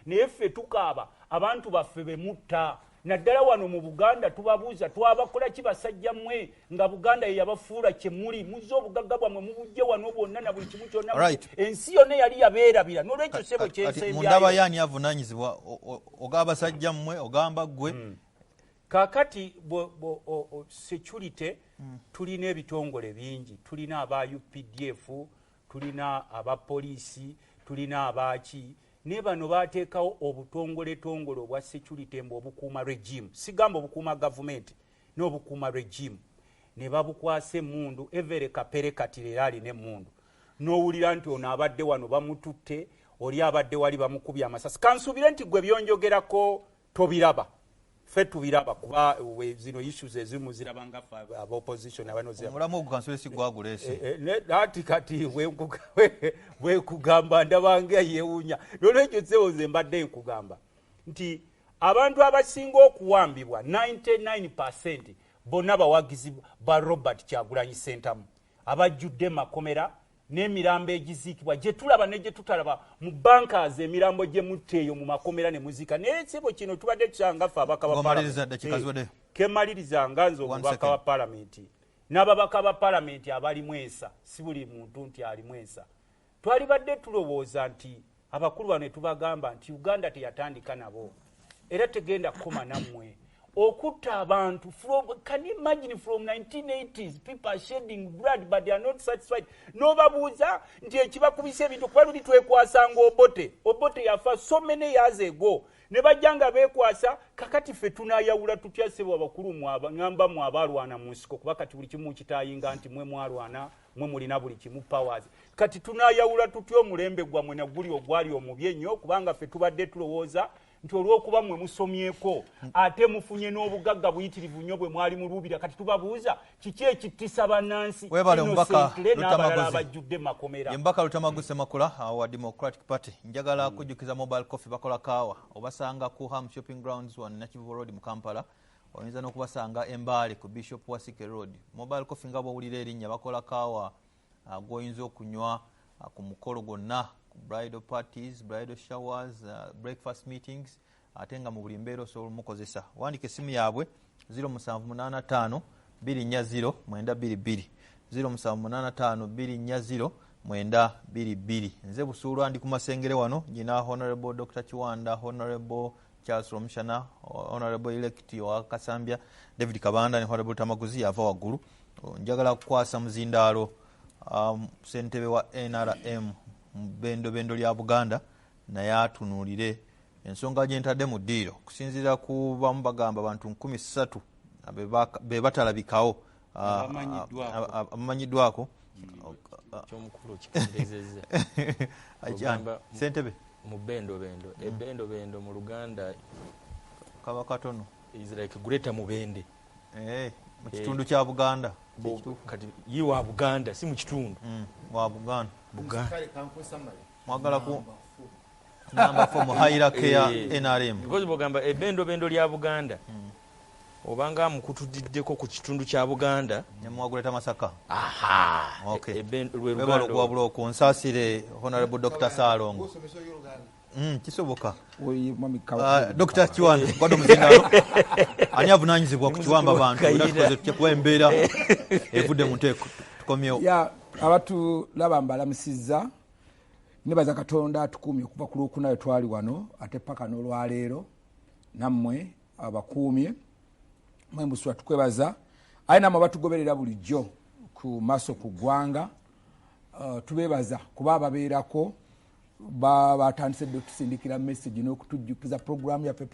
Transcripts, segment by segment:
naye ffe tukaaba abantu baffe bemutta naddala wano mu Buganda tubabuuza twabakola ki basajja mmwe nga Buganda ye yabafuula kye muli muzze obugagga bwammwe mubujje wano bwonna na buli kimu kyonna ensi yonna yali yabeerabira n'olwekyo sebo kyensembyayo mundaba yaani avunaanyizibwa ogamba basajja mmwe ogamba ggwe kaakati security tulina ebitongole bingi tulina aba UPDF tulina aba poliisi tulina abaki ne bano bateekawo obutongole obwa security mbu obukuuma regime sigamba obukuuma government n'obukuuma regime ne babukwasa emmundu Evere Kapere kati leero alina emmundu n'owulira nti ono abadde wano bamututte oli abadde wali bamukubye amasasi kansuubire nti gwe byonjogerako tobiraba ffe tubiraba kuba zino issues ezimu ziraba nga aba opposition omulamu ogukansule si gwagulese ati kati wekugamba ndabanga yeewuunya nolwekyo sewoze mbadde nkugamba nti abantu abasinga okuwambibwa 99% bonna bawagizi ba Robert Kyagulanyi Ssentamu abajjudde makomera n'emirambo egiziikibwa gye tulaba ne gye tutalaba mu bankers emirambo gye mutteeyo mu makomera ne muzika naye sebo kino tubadde tusanga ffe abaka ba palamenti kemaliriza nga nze omubaka wa palamenti n'ababaka ba palamenti abali mwesa si buli muntu nti ali mwesa twalibadde tulowooza nti abakulu bano tubagamba nti Uganda teyatandika nabo era tegenda kukoma nammwe okutta abantu can you imagine from 1980s people are shedding blood but they are not satisfied nobabuuza nti ekibakubisa ebintu kuba luli twekwasanga obote yafa so many years ago ne bajjanga beekwasa kakati ffe tunayawula tutya ssebo abakulu ngamba mu abalwana mu nsiko kuba kati buli kimu kitayinga nti mwe mwalwana mwe mulina buli kimu powers kati tunayawula tutya omulembe gwammwe naguli ogwali omubi ennyo kubanga ffe tubadde tulowooza nti olw'okuba mmwe musomyeko ate mufunye n'obugagga buyitirivu nnyo bwe mwali muluubira kati tubabuuza kiki ekittisa bannansi n'abalala abajjudde makomera yembaka Lutamaguse Makula wa Democratic Party njagala kujjukiza Mobile Coffee bakola kaawa obasanga ku Ham Shopping Grounds wa Nakivubo Road mu Kampala oyinza n'okubasanga Embaale ku Bishop Wasike Road Mobile Coffee nga bw'owulira erinnya bakola kaawa gw'oyinza okunywa ku mukolo gwonna bridal parties, bridal showers, breakfast meetings atenga mu buli mbeera osobola mukozesa wandika essimu yaabwe 0785 240 922 0785 240 922 nze Busuulu ndi ku Masengere wano jina Honorable Dr. Chiwanda, Honorable Charles Romshana, Honorable Elect wa Kasambya David Kabanda ne Honorable Tamaguzi yava waggulu njagala kukwasa muzindaalo ssentebe wa NRM bendo lya Buganda naye atunuulire ensonga gye ntadde mu ddiiro kusinziira ku bamu bagamba abantu 13 be batalabikawo abamanyiddwako kyomukulu kikendeezezza ssentebe mu bendo ebendo mu Luganda kaba katono is like Greater Mubende mu kitundu kya Buganda kati yi wa Buganda si mu kitundu wa Buganda mwagala ku namba 4 mu hierarchy ya NRM because bogamba ebendo lya Buganda obanga mukutudiddeko ku kitundu kya Buganda nyamwaguleta Masaka okay ebendo lwe Luganda kwa buloko nsasire Honorable Dr. Salongo kisoboka Dr. Chiwanda bado muzindalo ani avunanyizibwa ku Kiwamba bantu era tukoze tukuwa embeera evudde mu nteeko tukomyewo abatu laba mbalamusizza nebaza Katonda atukumye okuva ku Lwokunayo twali wano ate paka n'olwaleero nammwe abakuumye mwe mbuswa tukwebaza ayina batugoberera bulijjo ku maaso ku ggwanga tubebaza kuba ababeerako batandise tusindikira message n'okutujjukiza program yaffe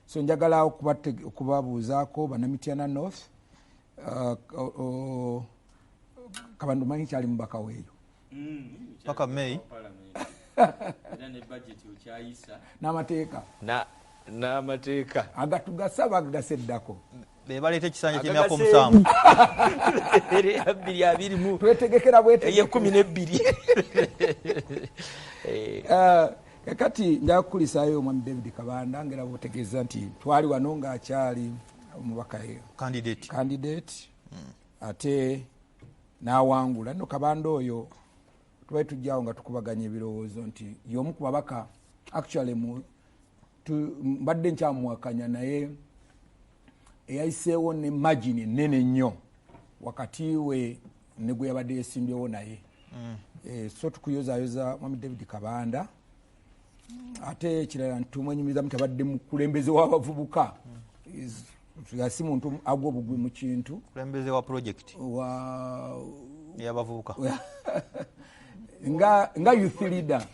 so njagala okubabuuzaako Banamityana North Kabandu manyi kyali mubaka weeyo paka May era ne budget okyayisa n'amateeka agatugasaba agagaseddako baleeta ekisanja ky'emyaka 7 220 twetegekera eye 12 kakati njaga kukulisaayo omwami David Kabanda ngera bwotegeeza nti twali wano ng'akyali omubaka candidate ate n'awangula nno Kabanda oyo tubaye tujjawo nga tukubaganya ebirowoozo nti y'omu ku babaka actually mbadde nkyamuwakanya naye eyayiseewo ne margin ennene nnyo wakati we ne gwe yabadde yesimbyewo naye. So tukuyozaayoza Mwami David Kabanda ate ekirala ntumwenyumiriza mutabadde mukulembeze w'abavubuka si muntu agwa obugwi mu kintu kulembeze wa project y'abavubuka nga youth leader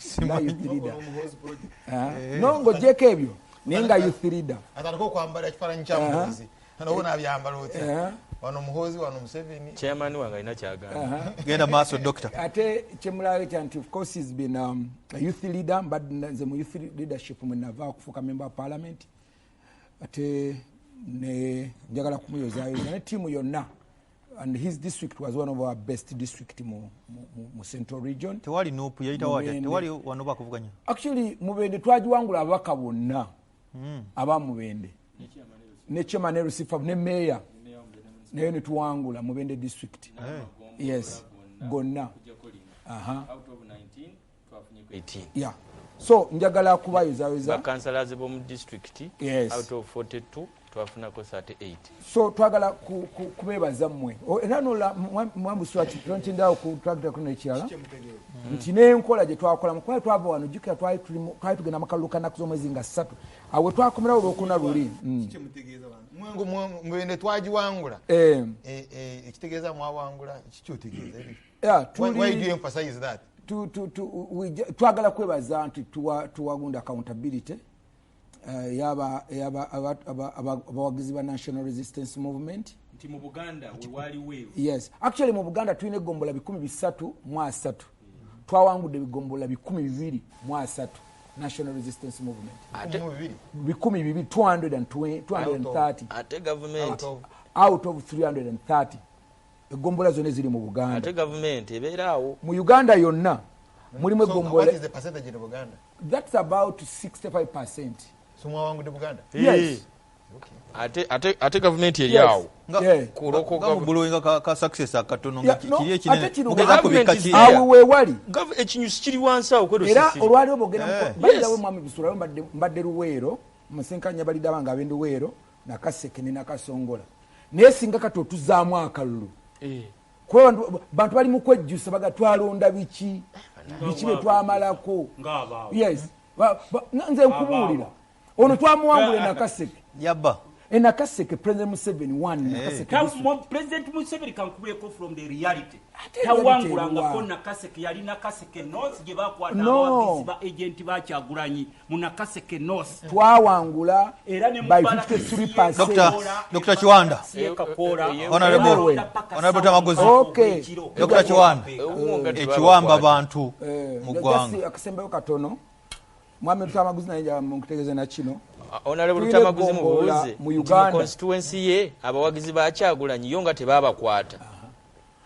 no ng'ogyeko ebyo naye nga youth leader atatako okwambala ekifaananyi kya muhozi nobona abyambala otya wano muhozi wano museveni chairman wange alina kyagamba genda maaso doctor ate kyemulabe kyanti of course he's been a youth leader but nze mu youth leadership mwe nava okufuuka member of parliament ate ne njagala kumuyozaayoza ne tiimu yonna and his district was one of our best district mu central region. Tewali nupu yayita wati tewali wano bakuvuganya actually Mubende twagiwangula ababaka bonna aba Mubende ne chairman Rusifa ne mayor naye ne tuwangula Mubende district. Yes gonna out of 19 twafunye 18 yeah. So njagala kubayozaayoza councillors b'omu district yes. Out of 42 twafunako 38. So twagala kubeebaza mmwe era nola mwambuswaki tontindawo kutwagita kuno ekirala nti n'enkola gye twakolamu kuba twava wano jjukira twali tugenda makalulu kanaku z'omwezi nga 3 awe twakomerawo olwokuna luli Mubende twagiwangula ekitegeeza mwawangula kikyotegeeza why do you emphasize that twagala kwebaza nti tuwagunda accountability abawagizi ba National Resistance Movement nti mu Buganda wali weevu. Yes actually mu Buganda tulina egombola 303 twawangudde egombola 223 National Resistance Movement 230 ate government out of 330 egombola zone ziri mu Buganda ate government ebeeraawo mu Uganda yonna mulimu egombola. What is the percentage in Buganda? That's about 65%. Sumwawangudde Buganda? Yes. ate government eryawo kulokoka bulowinga ka success akatono kiri ekinene mugezako bikaki awe weewali ekinyusi kiri wansi awo kwedo era olwaliwo bogenda balidawe Mwami Bisula mbadde Luweero musenkanya balida banga ab'e Luweero nakaseke ne nakasongola naye singa kati otuzaamu akalulu kuba bantu bali mu kwejjusa baga twalonda biki bye twamalako yes nze nkubuulira ono twamuwangula nakaseke yabba nakaseke President Museveni one nakaseke President Museveni kankubeko from the reality tawangulangako nakaseke yali nakaseke north gye bakwata abawagizi ba agent ba Kyagulanyi mu nakaseke north twawangula by 53%. Dr. Chiwanda honorable Tamaguzi okay Dr. Chiwanda Ekiwamba bantu mu ggwanga akasembayo katono Mwami Tamaguzi naye mukutegeeza na kino honorable Tamaguzi mubuuze mu constituency ye abawagizi ba Kyagulanyi yo nga tebabakwata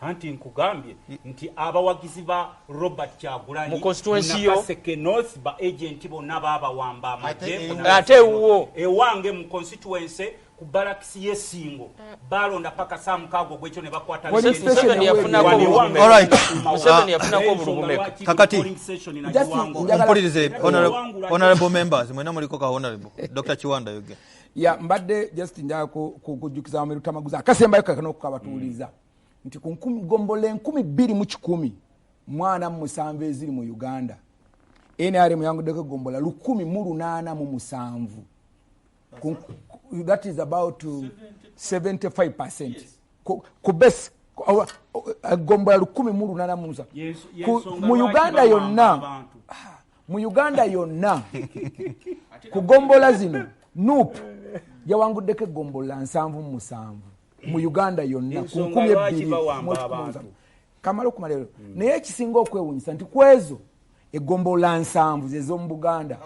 anti nkugambye nti abawagizi ba Robert Kyagulanyi mu constituency yo Nakaseke North ba agent bonna babawamba amagye ate wo ewange mu constituency ku barakisi y'Essingo balonda paka Samukago gwekyo ne bakwata Museveni yafunako obulumeka kakati mpulirize honorable members mwena muliko ka honorable Dr. Chiwanda yoge ya mbadde just njaa kujjukiza Mwami Tamaguzi akasembayo kakano kukabatuuliza nti ku gombola 2,210 mwana mu 7 eziri mu Uganda NRM yanguddeko gombola 1,807 that is about 75%. Ku base gombola 1,807 mu Uganda yonna ku gombola zino NUP yawanguddeko gombola 707 mu Uganda yonna ku 2,200 kamala okumalero naye ekisinga okwewunyisa nti kwezo egombola 7 zezo mu Buganda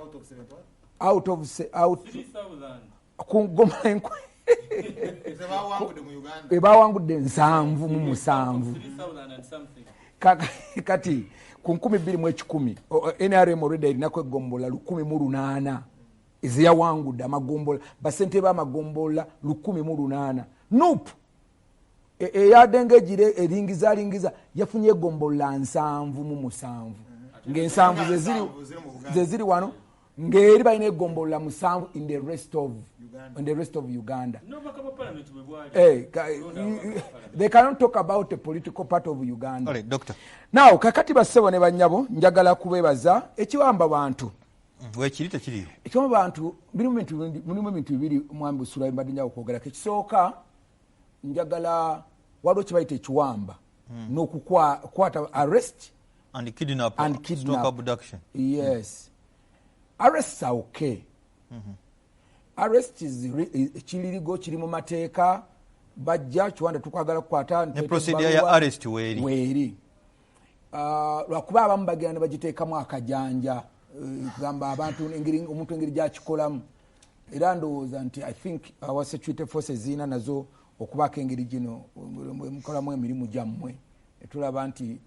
out of 3,000 ku gombola ebawangudde 7,700 kati ku 2,210 NRM already erinaku egombola 1,800 ezeyawangudde amagombola basente b'amagombola 1,800 NUP eyadenge gire eringiza yafunye egombola 7,700 ng'ensanvu zeziri wano ngeri balina eggombola 7 in the rest of Uganda. They cannot talk about the political part of Uganda. All right, Doctor. Now kakati bassebo ne banyabo njagala kubebaza Ekiwamba bantu wekirite kiriyo Ekiwamba bantu mulimu bintu bibiri mwambi usula mbadde njawo kwogera kisooka njagala waliwo kibayita Ekiwamba n'okukwata arrest and kidnap stroke abduction. Yes. Arrests are okay. Arrest is kiririgo kiri mu mateeka bajja Kiwanda tukwagala kukwata ne procedure ya arrest weeri lwakuba abamu bagenda bagiteekamu akajanja kugamba abantu omuntu engeri gyakikolamu era ndowooza nti I think our security forces zina nazo okubaako engeri gino mukolamu emirimu gyammwe tulaba nti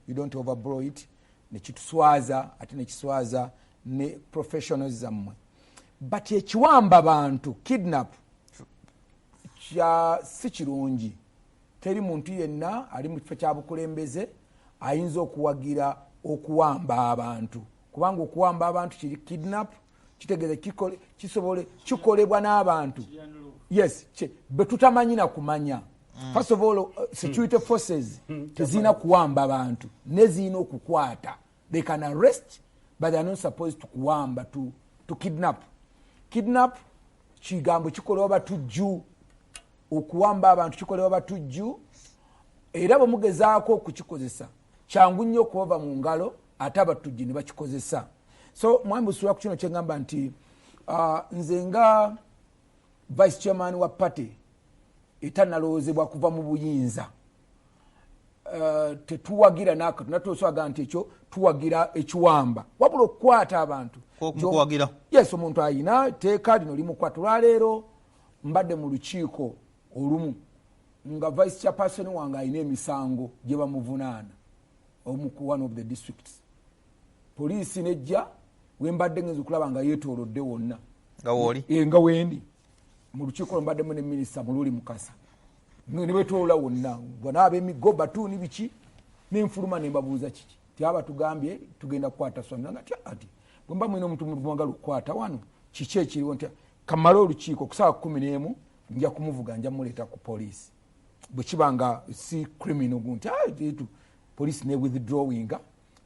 you don't overblow it nekituswaza ate nekiswaza ne professionals zammwe but Ekiwamba bantu kidnap si kirungi. Teri muntu yenna ali mu kifo kya bukulembeze ayinza okuwagira okuwamba abantu kubanga okuwamba abantu kiri kidnap kitegeeza kikolebwa n'abantu. Yes, betutamanyi na kumanya. First of all, security forces tezina kuwamba abantu nezina okukwata. They can arrest but they are not supposed to kuwamba to kidnap. Kidnap kigambo kikolebwa batujju, okuwamba abantu kikolebwa batujju era bwe mugezaako okukikozesa kyangu nnyo okuva mu ngalo ate abatujju ne bakikozesa. So mwambi usula ku kino kyengamba nti nze nga vice chairman wa party etanaloozebwa kuva mu buyinza tetuwagira naka tunatoswaga nti ekyo tuwagira Ekiwamba wabula okukwata abantu okuwagira. Yes, omuntu ayina teeka lino limukwata. Olwaleero mbadde mu lukiiko olumu nga vice chairperson wange ayina emisango gye bamuvunaana one of the districts. Poliisi nejja wembadde ngenza okulaba nga yeetoolodde wonna nga wendi mu lukiiko mbaddemu ne minisita Mululi Mukasa ne betoola wonna bona ab'emigo batuuni biki n'enfuluma ne mbabuuza kiki tyaba tugambye tugenda kukwata swami nga ati bwe mba mwina omuntu mwagala okukwata wano kiki ekiriwo nti kamala olukiiko ku ssaawa 11 nja kumuvuga nja muleeta ku poliisi bwe kibanga si criminal gunti poliisi ne withdrawinga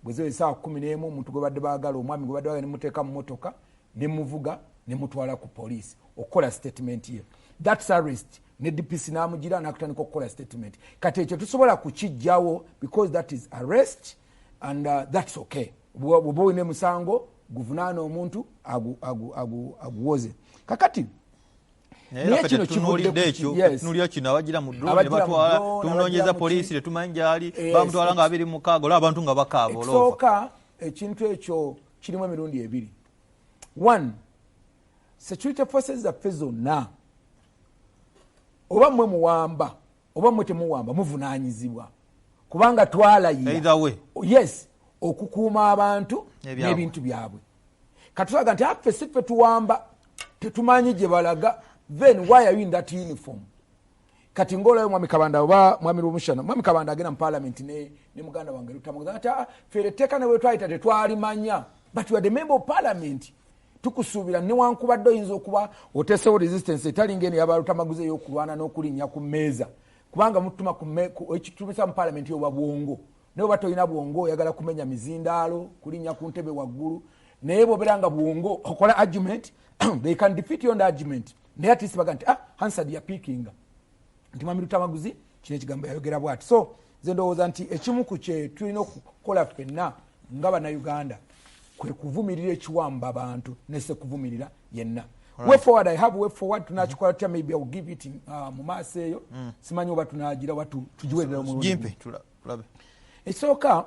bwe ziba essaawa 11 omuntu gwe badde baagala omwami gwe badde baagala ne muteeka mu motoka ne muvuga ne mutwala ku poliisi okukola statement ye. That's arrest. Ne DPC n'amugira n'akutandika okukola statement. Kati ekyo tusobola kukijjawo because that is arrest and that's okay. Bw'oba olina musango guvunaana omuntu aguwoze. Kakati naye kino kitunulidde ekyo tunulya kino abagira mu drone batwala tumunoonyeza poliisi tetumanyi gyali bamutwala nga 26 olaba abantu nga bakaaba olova. Ekisooka ekintu ekyo kirimu emirundi ebiri. One, security forces zaffe zonna oba mmwe muwamba oba mmwe temuwamba muvunaanyizibwa kubanga twalayira yes okukuuma abantu n'ebintu byabwe. Katulaga nti affe si ffe tuwamba tetumanyi gye balaga then why are you in that uniform? Kati ngolayo mwami Kabanda oba mwami Rumushana mwami Kabanda agenda mu parliament ne muganda wange Lutamuguza ati fere teka ne wetwayita tetwalimanya but you are the member of parliament. Tukusuubira newankubadde oyinza okuba oteesewo resistance etali ngeni yabalutamaguze y'okulwana n'okulinnya ku mmeeza kubanga mutuma ekitumisa mu parliament y'oba bwongo naye oba tolina bwongo oyagala kumenya mizindaalo kulinnya ku ntebe waggulu naye bw'obeera nga bwongo okola argument they can defeat you on the argument naye ati sibaga nti Hansard yapiikinga nti mwami Lutamaguzi kino ekigambo yayogera bw'ati. So nze ndowooza nti ekimu ku kye tulina okukola ffenna nga bannayuganda kwe kuvumirira Ekiwamba abantu nese kuvumirira yenna. Way forward, I have way forward tunachukua tia maybe I will give it mu maaso eyo simanyi oba tunagira watu tujiwerera mu jimpe tulabe. Ekisooka